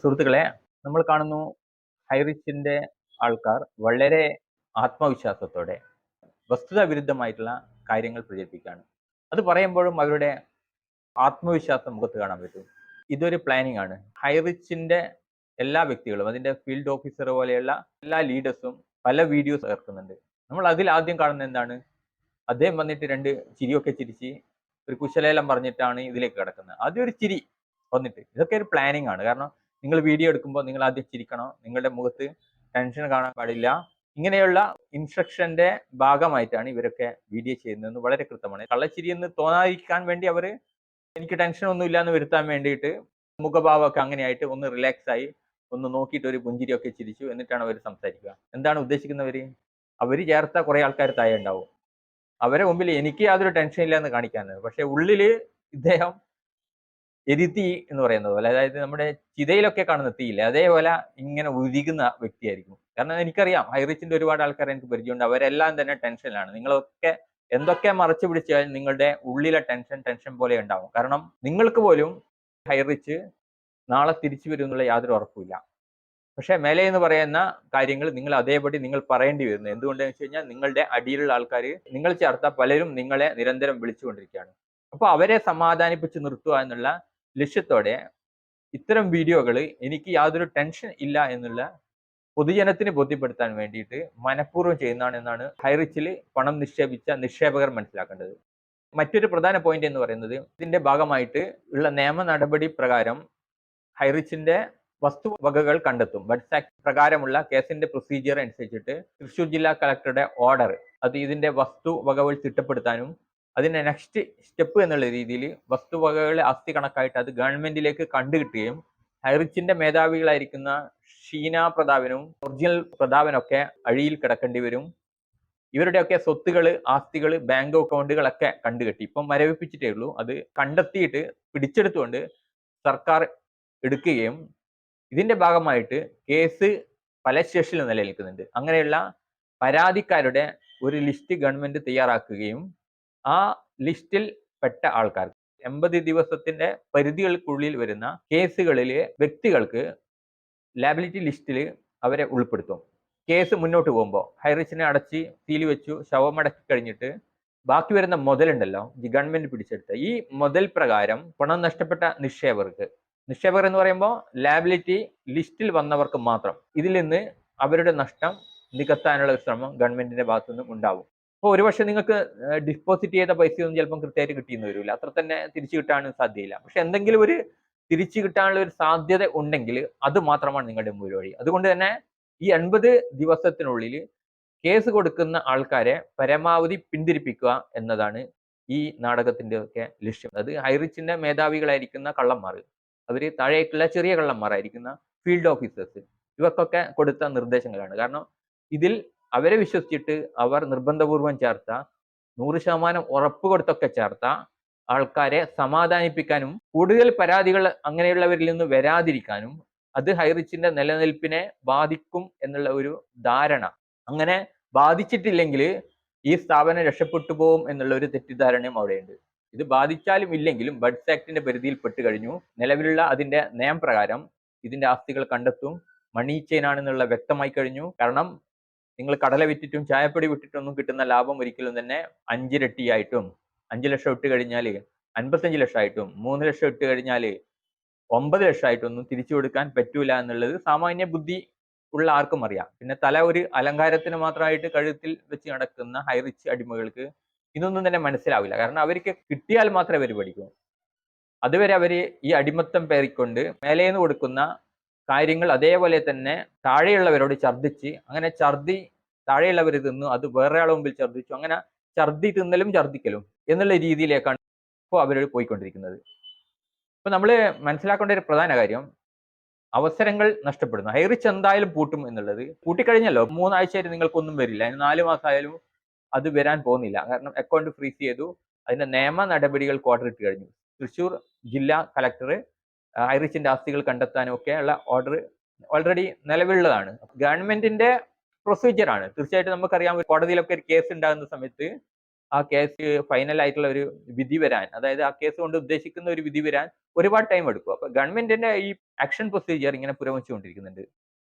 സുഹൃത്തുക്കളെ, നമ്മൾ കാണുന്നു ഹൈറിച്ചിന്റെ ആൾക്കാർ വളരെ ആത്മവിശ്വാസത്തോടെ വസ്തുതാ വിരുദ്ധമായിട്ടുള്ള കാര്യങ്ങൾ പ്രചരിപ്പിക്കുകയാണ്. അത് പറയുമ്പോഴും അവരുടെ ആത്മവിശ്വാസം മുഖത്ത് കാണാൻ പറ്റും. ഇതൊരു പ്ലാനിംഗ് ആണ്. ഹൈറിച്ചിന്റെ എല്ലാ വ്യക്തികളും, അതിന്റെ ഫീൽഡ് ഓഫീസർ പോലെയുള്ള എല്ലാ ലീഡേഴ്സും പല വീഡിയോസ് ഇറക്കുന്നുണ്ട്. നമ്മൾ അതിൽ ആദ്യം കാണുന്നത് എന്താണ്? അദ്ദേഹം വന്നിട്ട് രണ്ട് ചിരിയൊക്കെ ചിരിച്ച് ഒരു കുശലേലം പറഞ്ഞിട്ടാണ് ഇതിലേക്ക് കിടക്കുന്നത്. ആദ്യം ഒരു ചിരി വന്നിട്ട്, ഇതൊക്കെ ഒരു പ്ലാനിംഗ് ആണ്. കാരണം നിങ്ങൾ വീഡിയോ എടുക്കുമ്പോൾ നിങ്ങൾ ആദ്യം ചിരിക്കണം, നിങ്ങളുടെ മുഖത്ത് ടെൻഷൻ കാണാൻ പാടില്ല. ഇങ്ങനെയുള്ള ഇൻസ്ട്രക്ഷന്റെ ഭാഗമായിട്ടാണ് ഇവരൊക്കെ വീഡിയോ ചെയ്യുന്നതെന്ന് വളരെ കൃത്യമാണ്. കള്ളച്ചിരി എന്ന് തോന്നാതിരിക്കാൻ വേണ്ടി അവർ എനിക്ക് ടെൻഷൻ ഒന്നും ഇല്ല എന്ന് വരുത്താൻ വേണ്ടിയിട്ട് മുഖഭാവമൊക്കെ അങ്ങനെയായിട്ട് ഒന്ന് റിലാക്സ് ആയി ഒന്ന് നോക്കിയിട്ട് ഒരു പുഞ്ചിരിയൊക്കെ ചിരിച്ചു, എന്നിട്ടാണ് അവർ സംസാരിക്കുക. എന്താണ് ഉദ്ദേശിക്കുന്നവര്? അവർ ചേർത്ത കുറെ ആൾക്കാർ താഴെ ഉണ്ടാവും. അവരെ മുമ്പിൽ എനിക്ക് യാതൊരു ടെൻഷൻ ഇല്ല എന്ന് കാണിക്കാനാണ്. പക്ഷെ ഉള്ളില് ഇദ്ദേഹം എരിതീ എന്ന് പറയുന്നത് പോലെ, അതായത് നമ്മുടെ ചിതയിലൊക്കെ കാണുന്ന തീയില്ലേ, അതേപോലെ ഇങ്ങനെ ഉരുകുന്ന വ്യക്തിയായിരിക്കും. കാരണം എനിക്കറിയാം, ഹൈറിച്ചിന്റെ ഒരുപാട് ആൾക്കാരെ എനിക്ക് പരിചയമുണ്ട്. അവരെല്ലാം തന്നെ ടെൻഷനിലാണ്. നിങ്ങളൊക്കെ എന്തൊക്കെ മറച്ചു പിടിച്ചാൽ നിങ്ങളുടെ ഉള്ളിലെ ടെൻഷൻ പോലെ ഉണ്ടാവും. കാരണം നിങ്ങൾക്ക് പോലും ഹൈറിച്ച് നാളെ തിരിച്ചു വരും എന്നുള്ള യാതൊരു ഉറപ്പുമില്ല. പക്ഷെ മേലെ എന്ന് പറയുന്ന കാര്യങ്ങൾ നിങ്ങൾ അതേപടി നിങ്ങൾ പറയേണ്ടി വരുന്നു. എന്തുകൊണ്ടെന്ന് വെച്ച് കഴിഞ്ഞാൽ നിങ്ങളുടെ അടിയിലുള്ള ആൾക്കാർ, നിങ്ങൾ ചേർത്ത പലരും നിങ്ങളെ നിരന്തരം വിളിച്ചുകൊണ്ടിരിക്കുകയാണ്. അപ്പൊ അവരെ സമാധാനിപ്പിച്ച് നിർത്തുക എന്നുള്ള ലക്ഷ്യത്തോടെ ഇത്തരം വീഡിയോകൾ എനിക്ക് യാതൊരു ടെൻഷൻ ഇല്ല എന്നുള്ള പൊതുജനത്തിന് ബോധ്യപ്പെടുത്താൻ വേണ്ടിയിട്ട് മനഃപൂർവ്വം ചെയ്യുന്നതാണ് എന്നാണ് ഹൈറിച്ചിൽ പണം നിക്ഷേപിച്ച നിക്ഷേപകർ മനസ്സിലാക്കേണ്ടത്. മറ്റൊരു പ്രധാന പോയിന്റ് എന്ന് പറയുന്നത്, ഇതിന്റെ ഭാഗമായിട്ട് ഉള്ള നിയമ നടപടി പ്രകാരം ഹൈറിച്ചിന്റെ വസ്തുവകകൾ കണ്ടെത്തും. ബഡ്സ് ആക്ട് പ്രകാരമുള്ള കേസിന്റെ പ്രൊസീജിയർ അനുസരിച്ചിട്ട് തൃശൂർ ജില്ലാ കളക്ടറുടെ ഓർഡർ, അത് ഇതിന്റെ വസ്തുവകകൾ തിട്ടപ്പെടുത്താനും അതിന്റെ നെക്സ്റ്റ് സ്റ്റെപ്പ് എന്നുള്ള രീതിയിൽ വസ്തുവകകളെ ആസ്തി കണക്കായിട്ട് അത് ഗവൺമെന്റിലേക്ക് കണ്ടുകിട്ടുകയും ഹൈറിച്ചിന്റെ മേധാവികളായിരിക്കുന്ന ഷീന പ്രതാപനും ഒറിജിനൽ പ്രതാപനൊക്കെ അഴിയിൽ കിടക്കേണ്ടി വരും. ഇവരുടെയൊക്കെ സ്വത്തുകൾ, ആസ്തികൾ, ബാങ്ക് അക്കൗണ്ടുകളൊക്കെ കണ്ടുകെട്ടി. ഇപ്പം മരവിപ്പിച്ചിട്ടേ ഉള്ളൂ. അത് കണ്ടെത്തിയിട്ട് പിടിച്ചെടുത്തുകൊണ്ട് സർക്കാർ എടുക്കുകയും ഇതിന്റെ ഭാഗമായിട്ട് കേസ് പല സ്റ്റേഷനിലും നിലനിൽക്കുന്നുണ്ട്. അങ്ങനെയുള്ള പരാതിക്കാരുടെ ഒരു ലിസ്റ്റ് ഗവൺമെന്റ് തയ്യാറാക്കുകയും ആ ലിസ്റ്റിൽ പെട്ട ആൾക്കാർ 80 ദിവസത്തിന്റെ പരിധികൾക്കുള്ളിൽ വരുന്ന കേസുകളിലെ വ്യക്തികൾക്ക് ലാബിലിറ്റി ലിസ്റ്റിൽ അവരെ ഉൾപ്പെടുത്തും. കേസ് മുന്നോട്ട് പോകുമ്പോൾ ഹൈറിച്ചിനെ അടച്ച് സീൽ വെച്ചു, ശവമടക്കി കഴിഞ്ഞിട്ട് ബാക്കി വരുന്ന മുതലുണ്ടല്ലോ, ഗവൺമെന്റ് പിടിച്ചെടുത്ത ഈ മുതൽ പ്രകാരം പണം നഷ്ടപ്പെട്ട നിക്ഷേപകർ എന്ന് പറയുമ്പോൾ ലാബിലിറ്റി ലിസ്റ്റിൽ വന്നവർക്ക് മാത്രം ഇതിൽ നിന്ന് അവരുടെ നഷ്ടം നികത്താനുള്ള ഒരു ശ്രമം ഗവൺമെന്റിന്റെ ഭാഗത്തു നിന്നും ഉണ്ടാവും. അപ്പോൾ ഒരുപക്ഷെ നിങ്ങൾക്ക് ഡിപ്പോസിറ്റ് ചെയ്ത പൈസയൊന്നും ചിലപ്പം കൃത്യമായിട്ട് കിട്ടിയെന്ന് വരില്ല, അത്ര തന്നെ തിരിച്ചു കിട്ടാനും സാധ്യതയില്ല. പക്ഷെ എന്തെങ്കിലും ഒരു തിരിച്ചു കിട്ടാനുള്ള ഒരു സാധ്യത ഉണ്ടെങ്കിൽ അത് മാത്രമാണ് നിങ്ങളുടെ മുമ്പിൽ വഴി. അതുകൊണ്ട് തന്നെ ഈ 80 ദിവസത്തിനുള്ളിൽ കേസ് കൊടുക്കുന്ന ആൾക്കാരെ പരമാവധി പിന്തിരിപ്പിക്കുക എന്നതാണ് ഈ നാടകത്തിന്റെ ഒക്കെ ലക്ഷ്യം. അത് ഹൈറിച്ചിന്റെ മേധാവികളായിരിക്കുന്ന കള്ളന്മാർ, അവര് താഴേക്കുള്ള ചെറിയ കള്ളന്മാരായിരിക്കുന്ന ഫീൽഡ് ഓഫീസേഴ്സ്, ഇവർക്കൊക്കെ കൊടുത്ത നിർദ്ദേശങ്ങളാണ്. കാരണം ഇതിൽ അവരെ വിശ്വസിച്ചിട്ട് അവർ നിർബന്ധപൂർവം ചേർത്ത 100% ഉറപ്പ് കൊടുത്തൊക്കെ ചേർത്ത ആൾക്കാരെ സമാധാനിപ്പിക്കാനും കൂടുതൽ പരാതികൾ അങ്ങനെയുള്ളവരിൽ നിന്ന് വരാതിരിക്കാനും അത് ഹൈറിച്ചിന്റെ നിലനിൽപ്പിനെ ബാധിക്കും എന്നുള്ള ഒരു ധാരണ, അങ്ങനെ ബാധിച്ചിട്ടില്ലെങ്കിൽ ഈ സ്ഥാപനം രക്ഷപ്പെട്ടു പോകും എന്നുള്ള ഒരു തെറ്റിദ്ധാരണയും അവിടെയുണ്ട്. ഇത് ബാധിച്ചാലും ഇല്ലെങ്കിലും ബഡ്സ് ആക്ടിന്റെ പരിധിയിൽ പെട്ട് കഴിഞ്ഞു. നിലവിലുള്ള അതിന്റെ നിയമപ്രകാരം ഇതിന്റെ ആസ്തികൾ കണ്ടെത്തും. മണി ചെയിൻ ആണെന്നുള്ള വ്യക്തമായി കഴിഞ്ഞു. കാരണം നിങ്ങൾ കടല വിറ്റിട്ടും ചായപ്പൊടി വിറ്റിട്ടൊന്നും കിട്ടുന്ന ലാഭം ഒരിക്കലും തന്നെ 5 ഇരട്ടിയായിട്ടും, 5 ലക്ഷം ഇട്ട് കഴിഞ്ഞാൽ 55 ലക്ഷമായിട്ടും, 3 ലക്ഷം ഇട്ട് കഴിഞ്ഞാൽ 9 ലക്ഷമായിട്ടൊന്നും തിരിച്ചു കൊടുക്കാൻ പറ്റൂല എന്നുള്ളത് സാമാന്യ ബുദ്ധി ഉള്ള ആർക്കും അറിയാം. പിന്നെ തല ഒരു അലങ്കാരത്തിന് മാത്രമായിട്ട് കഴുത്തിൽ വെച്ച് നടക്കുന്ന ഹൈറിച്ച് അടിമകൾക്ക് ഇതൊന്നും തന്നെ മനസ്സിലാവില്ല. കാരണം അവർക്ക് കിട്ടിയാൽ മാത്രമേ അവർ പഠിക്കൂ. അതുവരെ അവര് ഈ അടിമത്തം പേറിക്കൊണ്ട് മേലേന്ന് കൊടുക്കുന്ന കാര്യങ്ങൾ അതേപോലെ തന്നെ താഴെയുള്ളവരോട് ഛർദ്ദിച്ച്, അങ്ങനെ ഛർദ്ദി താഴെയുള്ളവർ തിന്നു, അത് വേറെ ആളെ മുമ്പിൽ ഛർദ്ദിച്ചു, അങ്ങനെ ഛർദ്ദി തിന്നലും ഛർദ്ദിക്കലും എന്നുള്ള രീതിയിലേക്കാണ് ഇപ്പോൾ അവർ പോയിക്കൊണ്ടിരിക്കുന്നത്. ഇപ്പൊ നമ്മൾ മനസ്സിലാക്കേണ്ട ഒരു പ്രധാന കാര്യം, അവസരങ്ങൾ നഷ്ടപ്പെടുന്നു. ഹൈറിച്ച് എന്തായാലും പൂട്ടും എന്നുള്ളത് പൂട്ടിക്കഴിഞ്ഞല്ലോ. 3 ആഴ്ചയായിട്ട് നിങ്ങൾക്കൊന്നും വരില്ല, 4 മാസമായാലും അത് വരാൻ പോകുന്നില്ല. കാരണം അക്കൗണ്ട് ഫ്രീസ് ചെയ്തു, അതിന്റെ നിയമ നടപടികൾക്ക് ഓർഡർ ഇട്ട് കഴിഞ്ഞു. തൃശൂർ ജില്ലാ കളക്ടർ ഹൈറിച്ചിന്റെ ആസ്തികൾ കണ്ടെത്താനും ഒക്കെ ഉള്ള ഓർഡർ ഓൾറെഡി നിലവിലുള്ളതാണ്. ഗവൺമെന്റിന്റെ പ്രൊസീജിയർ ആണ്. തീർച്ചയായിട്ടും നമുക്കറിയാം, കോടതിയിലൊക്കെ ഒരു കേസ് ഉണ്ടാകുന്ന സമയത്ത് ആ കേസ് ഫൈനൽ ആയിട്ടുള്ള ഒരു വിധി വരാൻ, അതായത് ആ കേസ് കൊണ്ട് ഉദ്ദേശിക്കുന്ന ഒരു വിധി വരാൻ ഒരുപാട് ടൈം എടുക്കും. അപ്പൊ ഗവൺമെന്റിന്റെ ഈ ആക്ഷൻ പ്രൊസീജിയർ ഇങ്ങനെ പുരോഗമിച്ചുകൊണ്ടിരിക്കുന്നുണ്ട്.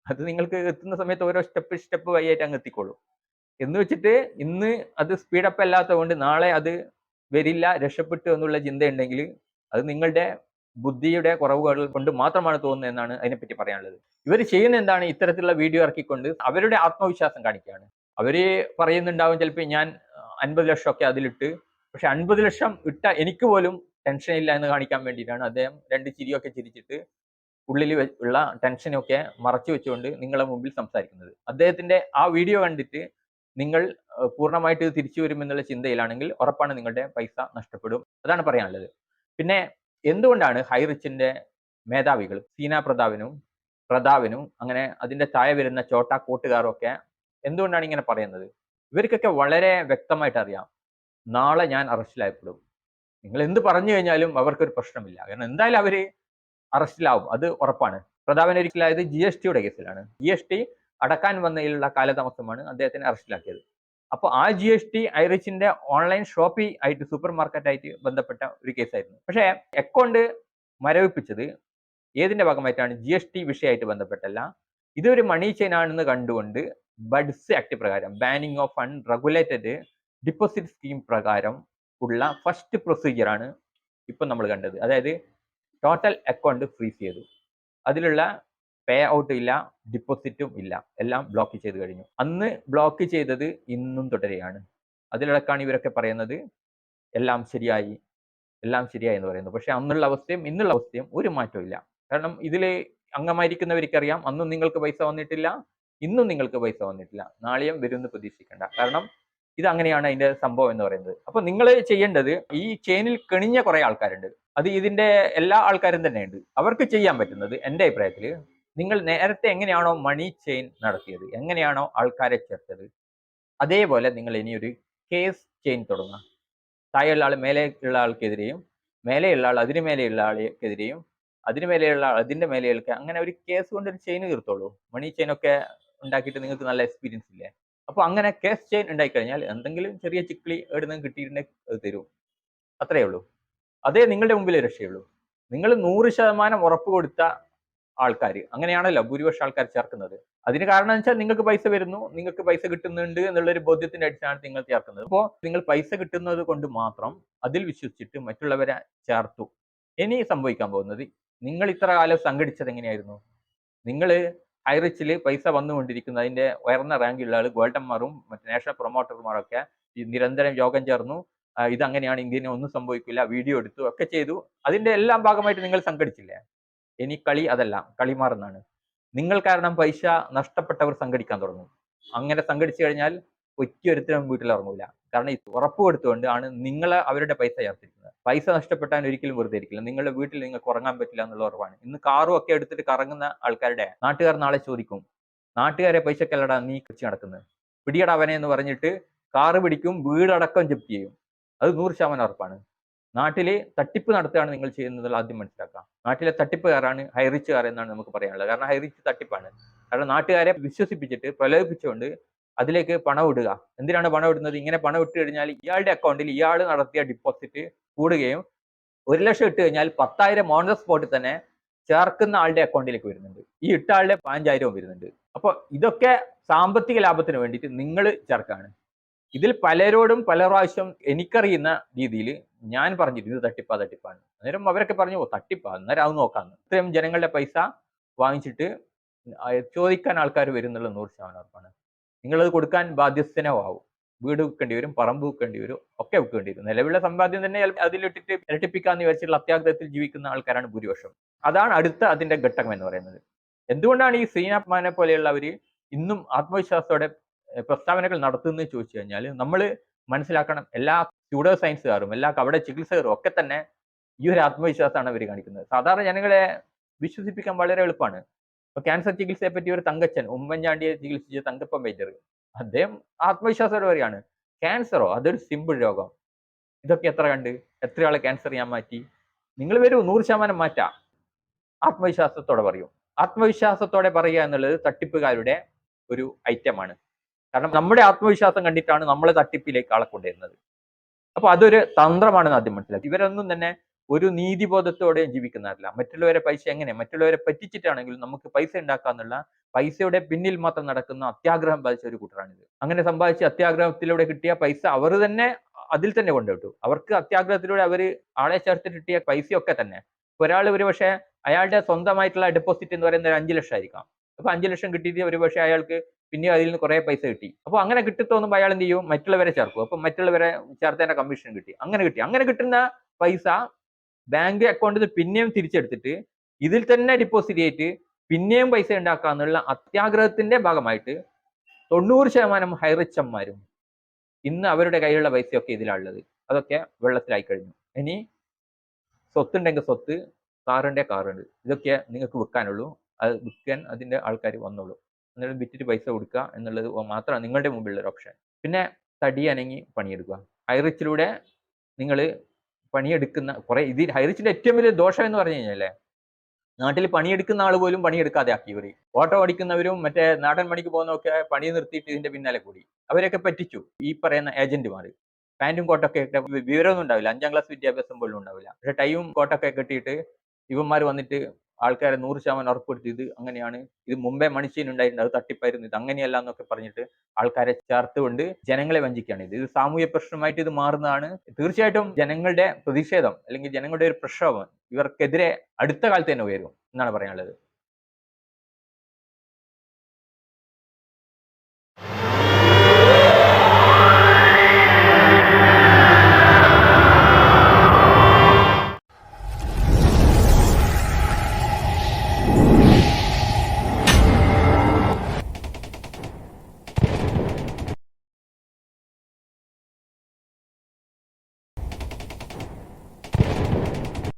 അത് നിങ്ങൾക്ക് എത്തുന്ന സമയത്ത് ഓരോ സ്റ്റെപ്പ് വഴിയായിട്ട് അങ്ങ് എത്തിക്കോളും. എന്ന് വെച്ചിട്ട് ഇന്ന് അത് സ്പീഡപ്പ് അല്ലാത്തത് കൊണ്ട് നാളെ അത് വരില്ല, രക്ഷപ്പെട്ടു എന്നുള്ള ചിന്തയുണ്ടെങ്കിൽ അത് നിങ്ങളുടെ ബുദ്ധിയുടെ കുറവുകൾ കൊണ്ട് മാത്രമാണ് തോന്നുന്നത് എന്നാണ് അതിനെപ്പറ്റി പറയാനുള്ളത്. ഇവർ ചെയ്യുന്ന എന്താണ്, ഇത്തരത്തിലുള്ള വീഡിയോ ഇറക്കിക്കൊണ്ട് അവരുടെ ആത്മവിശ്വാസം കാണിക്കുകയാണ്. അവര് പറയുന്നുണ്ടാവും ചിലപ്പോൾ ഞാൻ 50 ലക്ഷം ഒക്കെ അതിലിട്ട്, പക്ഷെ 50 ലക്ഷം ഇട്ട എനിക്ക് പോലും ടെൻഷൻ ഇല്ല എന്ന് കാണിക്കാൻ വേണ്ടിയിട്ടാണ് അദ്ദേഹം 2 ചിരിയൊക്കെ ചിരിച്ചിട്ട് ഉള്ളിൽ ഉള്ള ടെൻഷനൊക്കെ മറച്ചു വെച്ചുകൊണ്ട് നിങ്ങളെ മുമ്പിൽ സംസാരിക്കുന്നത്. അദ്ദേഹത്തിന്റെ ആ വീഡിയോ കണ്ടിട്ട് നിങ്ങൾ പൂർണ്ണമായിട്ട് തിരിച്ചു വരുമെന്നുള്ള ചിന്തയിലാണെങ്കിൽ ഉറപ്പാണ് നിങ്ങളുടെ പൈസ നഷ്ടപ്പെടും. അതാണ് പറയാനുള്ളത്. പിന്നെ എന്തുകൊണ്ടാണ് ഹൈറിച്ചിന്റെ മേധാവികൾ സീന പ്രതാപനും അങ്ങനെ അതിന്റെ താഴെ വരുന്ന ചോട്ടാ കൂട്ടുകാരും ഒക്കെ എന്തുകൊണ്ടാണ് ഇങ്ങനെ പറയുന്നത്? ഇവർക്കൊക്കെ വളരെ വ്യക്തമായിട്ട് അറിയാം, നാളെ ഞാൻ അറസ്റ്റിലായപ്പെടും. നിങ്ങൾ എന്ത് പറഞ്ഞു കഴിഞ്ഞാലും അവർക്കൊരു പ്രശ്നമില്ല. കാരണം എന്തായാലും അവര് അറസ്റ്റിലാവും, അത് ഉറപ്പാണ്. പ്രതാപൻ ഒരിക്കലായത് GSTയുടെ കേസിലാണ്. GST അടക്കാൻ വന്നതിലുള്ള കാലതാമസമാണ് അദ്ദേഹത്തിനെ അറസ്റ്റിലാക്കിയത്. അപ്പോൾ ആ GST ഐറിച്ചിന്റെ ഓൺലൈൻ ഷോപ്പി ആയിട്ട് സൂപ്പർ മാർക്കറ്റ് ആയിട്ട് ബന്ധപ്പെട്ട ഒരു കേസായിരുന്നു. പക്ഷേ അക്കൗണ്ട് മരവിപ്പിച്ചത് ഏതിന്റെ ഭാഗമായിട്ടാണ്? GST വിഷയമായിട്ട് ബന്ധപ്പെട്ടല്ല. ഇതൊരു മണി ചെയിൻ ആണെന്ന് കണ്ടുകൊണ്ട് ബഡ്സ് ആക്ട് പ്രകാരം, banning of unregulated deposit scheme പ്രകാരം ഉള്ള ഫസ്റ്റ് പ്രൊസീജിയർ ആണ് ഇപ്പം നമ്മൾ കണ്ടത്. അതായത് ടോട്ടൽ അക്കൗണ്ട് ഫ്രീസ് ചെയ്തു. അതിലുള്ള പേ ഔട്ട് ഇല്ല, ഡിപ്പോസിറ്റും ഇല്ല, എല്ലാം ബ്ലോക്ക് ചെയ്ത് കഴിഞ്ഞു. അന്ന് ബ്ലോക്ക് ചെയ്തത് ഇന്നും തുടരുകയാണ്. അതിലിടക്കാണ് ഇവരൊക്കെ പറയുന്നത് എല്ലാം ശരിയായി എന്ന് പറയുന്നത്. പക്ഷെ അന്നുള്ള അവസ്ഥയും ഇന്നുള്ള അവസ്ഥയും ഒരു മാറ്റവും ഇല്ല. കാരണം ഇതിൽ അംഗമായിരിക്കുന്നവർക്കറിയാം, അന്നും നിങ്ങൾക്ക് പൈസ വന്നിട്ടില്ല, ഇന്നും നിങ്ങൾക്ക് പൈസ വന്നിട്ടില്ല, നാളെയും വരുമെന്ന് പ്രതീക്ഷിക്കേണ്ട. കാരണം ഇത് അങ്ങനെയാണ് അതിന്റെ സംഭവം എന്ന് പറയുന്നത്. അപ്പൊ നിങ്ങൾ ചെയ്യേണ്ടത്, ഈ ചെയിനിൽ കെണിഞ്ഞ കുറെ ആൾക്കാരുണ്ട്, അത് ഇതിന്റെ എല്ലാ ആൾക്കാരും തന്നെയുണ്ട്. അവർക്ക് ചെയ്യാൻ പറ്റുന്നത് എൻ്റെ അഭിപ്രായത്തിൽ, നിങ്ങൾ നേരത്തെ എങ്ങനെയാണോ മണി ചെയിൻ നടത്തിയത്, എങ്ങനെയാണോ ആൾക്കാരെ ചേർത്തത്, അതേപോലെ നിങ്ങൾ ഇനിയൊരു കേസ് ചെയിൻ തുടങ്ങുക. താഴെയുള്ള ആൾ മേലെയുള്ള ആൾക്കെതിരെയും, മേലെയുള്ള ആൾ അതിന് മേലെയുള്ള ആൾക്കെതിരെയും, അതിന് മേലെയുള്ള ആൾ അതിന്റെ മേലെയൊക്കെ, അങ്ങനെ ഒരു കേസ് കൊണ്ട് ഒരു ചെയിൻ തീർത്തോളൂ. മണി ചെയിൻ ഒക്കെ ഉണ്ടാക്കിയിട്ട് നിങ്ങൾക്ക് നല്ല എക്സ്പീരിയൻസ് ഇല്ലേ? അപ്പൊ അങ്ങനെ കേസ് ചെയിൻ ഉണ്ടായിക്കഴിഞ്ഞാൽ എന്തെങ്കിലും ചെറിയ ചിക്ലി എവിടുന്ന് കിട്ടിയിട്ടുണ്ടെങ്കിൽ അത് തരും. അത്രയേ ഉള്ളൂ. അതേ നിങ്ങളുടെ മുമ്പിലേ രക്ഷയുള്ളൂ. നിങ്ങൾ 100% ഉറപ്പ് കൊടുത്ത ആൾക്കാർ, അങ്ങനെയാണല്ലോ ഭൂരിപക്ഷം ആൾക്കാർ ചേർക്കുന്നത്. അതിന് കാരണം എന്ന് വെച്ചാൽ നിങ്ങൾക്ക് പൈസ വരുന്നു, നിങ്ങൾക്ക് പൈസ കിട്ടുന്നുണ്ട് എന്നുള്ളൊരു ബോധ്യത്തിന്റെ അടിസ്ഥാനത്തിൽ നിങ്ങൾ ചേർക്കുന്നത്. അപ്പോൾ നിങ്ങൾ പൈസ കിട്ടുന്നത് കൊണ്ട് മാത്രം അതിൽ വിശ്വസിച്ചിട്ട് മറ്റുള്ളവരെ ചേർത്തു. ഇനി സംഭവിക്കാൻ പോകുന്നത്, നിങ്ങൾ ഇത്ര കാലം സംഘടിച്ചത് എങ്ങനെയായിരുന്നു? നിങ്ങൾ ഹൈറിച്ചിൽ പൈസ വന്നുകൊണ്ടിരിക്കുന്ന അതിന്റെ ഉയർന്ന റാങ്കിലുള്ള ആൾ ഗോൾഡന്മാരും മറ്റു നാഷണൽ പ്രൊമോട്ടർമാരും ഒക്കെ നിരന്തരം യോഗം ചേർന്നു, ഇതങ്ങനെയാണ്, ഇന്ത്യനെ ഒന്നും സംഭവിക്കില്ല, വീഡിയോ എടുത്തു, ഒക്കെ ചെയ്തു. അതിന്റെ എല്ലാം ഭാഗമായിട്ട് നിങ്ങൾ സംഘടിച്ചില്ലേ? ഇനി കളി അതല്ല, കളി മാറുന്നതാണ്. നിങ്ങൾ കാരണം പൈസ നഷ്ടപ്പെട്ടവർ സംഘടിക്കാൻ തുടങ്ങും. അങ്ങനെ സംഘടിച്ചു കഴിഞ്ഞാൽ ഒറ്റയൊരുത്തരും വീട്ടിലിറങ്ങൂല. കാരണം ഈ ഉറപ്പ് കൊടുത്തുകൊണ്ട് ആണ് നിങ്ങളെ അവരുടെ പൈസ ചേർത്തിരിക്കുന്നത്. പൈസ നഷ്ടപ്പെട്ടാൽ ഒരിക്കലും വെറുതെ ഇരിക്കില്ല. നിങ്ങളുടെ വീട്ടിൽ നിങ്ങൾക്ക് ഉറങ്ങാൻ പറ്റില്ല എന്നുള്ള ഉറപ്പാണ്. ഇന്ന് കാറും ഒക്കെ എടുത്തിട്ട് കറങ്ങുന്ന ആൾക്കാരുടെ നാട്ടുകാർ നാളെ ചോദിക്കും, നാട്ടുകാരെ പൈസക്കല്ലടാ നീ കൊച്ചി നടക്കുന്നത്, പിടിയടാ അവനെ എന്ന് പറഞ്ഞിട്ട് കാറ് പിടിക്കും, വീടടക്കം ജപ്തി ചെയ്യും. അത് 100% ഉറപ്പാണ്. നാട്ടില് തട്ടിപ്പ് നടത്തുകയാണ് നിങ്ങൾ ചെയ്യുന്നത് ആദ്യം മനസ്സിലാക്കാം. നാട്ടിലെ തട്ടിപ്പുകാരാണ് ഹൈറിച്ചുകാർ എന്നാണ് നമുക്ക് പറയാനുള്ളത്. കാരണം ഹൈറിച്ച് തട്ടിപ്പാണ്. കാരണം നാട്ടുകാരെ വിശ്വസിപ്പിച്ചിട്ട് പ്രലോഭിപ്പിച്ചുകൊണ്ട് അതിലേക്ക് പണം ഇടുക. എന്തിനാണ് പണം ഇടുന്നത്? ഇങ്ങനെ പണം ഇട്ട് കഴിഞ്ഞാൽ ഇയാളുടെ അക്കൗണ്ടിൽ ഇയാൾ നടത്തിയ ഡിപ്പോസിറ്റ് കൂടുകയും 1 ലക്ഷം ഇട്ട് കഴിഞ്ഞാൽ 10,000 ഓൺ ദ സ്പോട്ടിൽ തന്നെ ചേർക്കുന്ന ആളുടെ അക്കൗണ്ടിലേക്ക് വരുന്നുണ്ട്. ഈ ഇട്ട ആളുടെ 15,000 വരുന്നുണ്ട്. അപ്പൊ ഇതൊക്കെ സാമ്പത്തിക ലാഭത്തിന് വേണ്ടിയിട്ട് നിങ്ങൾ ചേർക്കാണ്. ഇതിൽ പലരോടും പല പ്രാവശ്യം എനിക്കറിയുന്ന രീതിയിൽ ഞാൻ പറഞ്ഞിരുന്നു ഇത് തട്ടിപ്പാണ്. അന്നേരം അവരൊക്കെ പറഞ്ഞു, ഓ തട്ടിപ്പാ, അന്നേരം അത് നോക്കാന്ന്. ഇത്രയും ജനങ്ങളുടെ പൈസ വാങ്ങിച്ചിട്ട് ചോദിക്കാൻ ആൾക്കാർ വരുന്നുള്ള 100% ഉറപ്പാണ്. നിങ്ങളത് കൊടുക്കാൻ ബാധ്യസ്ഥനാവും. വീട് വിൽക്കേണ്ടി വരും, പറമ്പ് വിൽക്കേണ്ടി വരും, ഒക്കെ വിൽക്കേണ്ടി വരും. നിലവിലുള്ള സമ്പാദ്യം തന്നെ അതിലിട്ടിട്ട് ഇരട്ടിപ്പിക്കാന്ന് വിചാരിച്ചുള്ള അത്യാഗ്രഹത്തിൽ ജീവിക്കുന്ന ആൾക്കാരാണ് ഭൂരിപക്ഷം. അതാണ് അടുത്ത അതിന്റെ ഘട്ടം എന്ന് പറയുന്നത്. എന്തുകൊണ്ടാണ് ഈ ശ്രീനാഥ്മാനെ പോലെയുള്ളവർ ഇന്നും ആത്മവിശ്വാസത്തോടെ പ്രസ്താവനകൾ നടത്തുന്നത് ചോദിച്ചു കഴിഞ്ഞാൽ, നമ്മൾ മനസ്സിലാക്കണം, എല്ലാ സ്യൂഡോ സയൻസുകാരും എല്ലാ കപട ചികിത്സകരും ഒക്കെ തന്നെ ഈ ഒരു ആത്മവിശ്വാസമാണ് അവർ കാണിക്കുന്നത്. സാധാരണ ജനങ്ങളെ വിശ്വസിപ്പിക്കാൻ വളരെ എളുപ്പമാണ്. ഇപ്പൊ ക്യാൻസർ ചികിത്സയെ പറ്റി ഒരു തങ്കച്ചൻ, ഉമ്മൻചാണ്ടിയെ ചികിത്സിച്ച തങ്കപ്പൻ വൈദ്യർ, അദ്ദേഹം ആത്മവിശ്വാസത്തോടെ പറയാണ്, ക്യാൻസറോ അതൊരു സിമ്പിൾ രോഗം, ഇതൊക്കെ എത്ര ആളെ ക്യാൻസർ ഞാൻ മാറ്റി. നിങ്ങൾ വരൂ, 100% മാറ്റാം. ആത്മവിശ്വാസത്തോടെ പറയും. ആത്മവിശ്വാസത്തോടെ പറയുക എന്നുള്ളത് തട്ടിപ്പുകാരുടെ ഒരു ഐറ്റമാണ്. കാരണം നമ്മുടെ ആത്മവിശ്വാസം കണ്ടിട്ടാണ് നമ്മളെ തട്ടിപ്പിലേക്ക് ആളെ കൊണ്ടുവരുന്നത്. അപ്പൊ അതൊരു തന്ത്രമാണെന്ന് ആദ്യം മനസ്സിലാക്കി. ഇവരൊന്നും തന്നെ ഒരു നീതിബോധത്തോടെയും ജീവിക്കുന്നവരല്ല. മറ്റുള്ളവരെ പൈസ എങ്ങനെ മറ്റുള്ളവരെ പറ്റിച്ചിട്ടാണെങ്കിലും നമുക്ക് പൈസ ഉണ്ടാക്കാന്നുള്ള പൈസയുടെ പിന്നിൽ മാത്രം നടക്കുന്ന അത്യാഗ്രഹം ബാധിച്ച ഒരു കൂട്ടരാണിത്. അങ്ങനെ സമ്പാദിച്ച് അത്യാഗ്രഹത്തിലൂടെ കിട്ടിയ പൈസ അവർ തന്നെ അതിൽ തന്നെ കൊണ്ടുവിട്ടു. അവർക്ക് അത്യാഗ്രഹത്തിലൂടെ അവര് ആളെ ചേർത്ത് കിട്ടിയ പൈസയൊക്കെ തന്നെ ഒരാൾ ഒരുപക്ഷെ അയാളുടെ സ്വന്തമായിട്ടുള്ള ഡെപ്പോസിറ്റ് എന്ന് പറയുന്നത് 5 ലക്ഷം ആയിരിക്കാം. അപ്പൊ 5 ലക്ഷം കിട്ടിയിട്ട് ഒരുപക്ഷെ അയാൾക്ക് പിന്നെ അതിൽ നിന്ന് കുറെ പൈസ കിട്ടി. അപ്പൊ അങ്ങനെ കിട്ടി തോന്നുമ്പോൾ അയാൾ എന്ത് ചെയ്യും? മറ്റുള്ളവരെ ചേർക്കും. അപ്പൊ മറ്റുള്ളവരെ ചേർത്തതിന്റെ കമ്മീഷൻ കിട്ടി. അങ്ങനെ കിട്ടുന്ന പൈസ ബാങ്ക് അക്കൗണ്ടിൽ പിന്നെയും തിരിച്ചെടുത്തിട്ട് ഇതിൽ തന്നെ ഡെപ്പോസിറ്റ് ചെയ്തിട്ട് പിന്നെയും പൈസ ഉണ്ടാക്കാന്നുള്ള അത്യാഗ്രഹത്തിന്റെ ഭാഗമായിട്ട് 90% ഹൈറിച്ചന്മാരും ഇന്ന് അവരുടെ കയ്യിലുള്ള പൈസയൊക്കെ ഇതിലാണുള്ളത്. അതൊക്കെ വെള്ളത്തിലായി കഴിഞ്ഞു. ഇനി സ്വത്തുണ്ടെങ്കിൽ സ്വത്ത്, കാറുണ്ടെങ്കിൽ കാറുണ്ട്. ഇതൊക്കെ നിങ്ങൾക്ക് വിൽക്കാനുള്ളൂ. അത് വിൽക്കാൻ അതിന്റെ ആൾക്കാർ വന്നോളൂ. എന്നിട്ട് വിറ്റിട്ട് പൈസ കൊടുക്കുക എന്നുള്ളത് മാത്രമാണ് നിങ്ങളുടെ മുമ്പിലുള്ള ഒരു ഓപ്ഷൻ. പിന്നെ തടി അനങ്ങി പണിയെടുക്കുക. ഹൈറിച്ചിലൂടെ നിങ്ങൾ പണിയെടുക്കുന്ന കുറെ ഇതിൽ ഹൈറിച്ചിന്റെ ഏറ്റവും വലിയ ദോഷം എന്ന് പറഞ്ഞു കഴിഞ്ഞാലേ നാട്ടിൽ പണിയെടുക്കുന്ന ആൾ പോലും പണിയെടുക്കാതെ ആക്കി ഇവർ. ഓട്ടോ ഓടിക്കുന്നവരും മറ്റേ നാടൻ പണിക്ക് പോകുന്നവരൊക്കെ പണി നിർത്തിയിട്ട് ഇതിന്റെ പിന്നാലെ കൂടി. അവരെയൊക്കെ പറ്റിച്ചു ഈ പറയുന്ന ഏജന്റുമാർ. പാന്റും കോട്ടൊക്കെ ഇട്ട വിവരമൊന്നും ഉണ്ടാവില്ല. 5ാം ക്ലാസ് വിദ്യാഭ്യാസം പോലും ഉണ്ടാവില്ല. പക്ഷെ ടൈയും കോട്ടൊക്കെ കെട്ടിയിട്ട് ഇവന്മാർ വന്നിട്ട് ആൾക്കാരെ 100% ഉറപ്പെടുത്തി ഇത് അങ്ങനെയാണ്, ഇത് മുമ്പേ മണിച്ചീൻ ഉണ്ടായിട്ടുണ്ട്, അത് തട്ടിപ്പായിരുന്നു, ഇത് അങ്ങനെയല്ല എന്നൊക്കെ പറഞ്ഞിട്ട് ആൾക്കാരെ ചേർത്തുകൊണ്ട് ജനങ്ങളെ വഞ്ചിക്കുകയാണ്. ഇത് സാമൂഹ്യ പ്രശ്നമായിട്ട് ഇത് മാറുന്നതാണ്. തീർച്ചയായിട്ടും ജനങ്ങളുടെ പ്രതിഷേധം അല്ലെങ്കിൽ ജനങ്ങളുടെ ഒരു പ്രക്ഷോഭം ഇവർക്കെതിരെ അടുത്ത കാലത്ത് തന്നെ ഉയരും എന്നാണ് പറയാനുള്ളത്.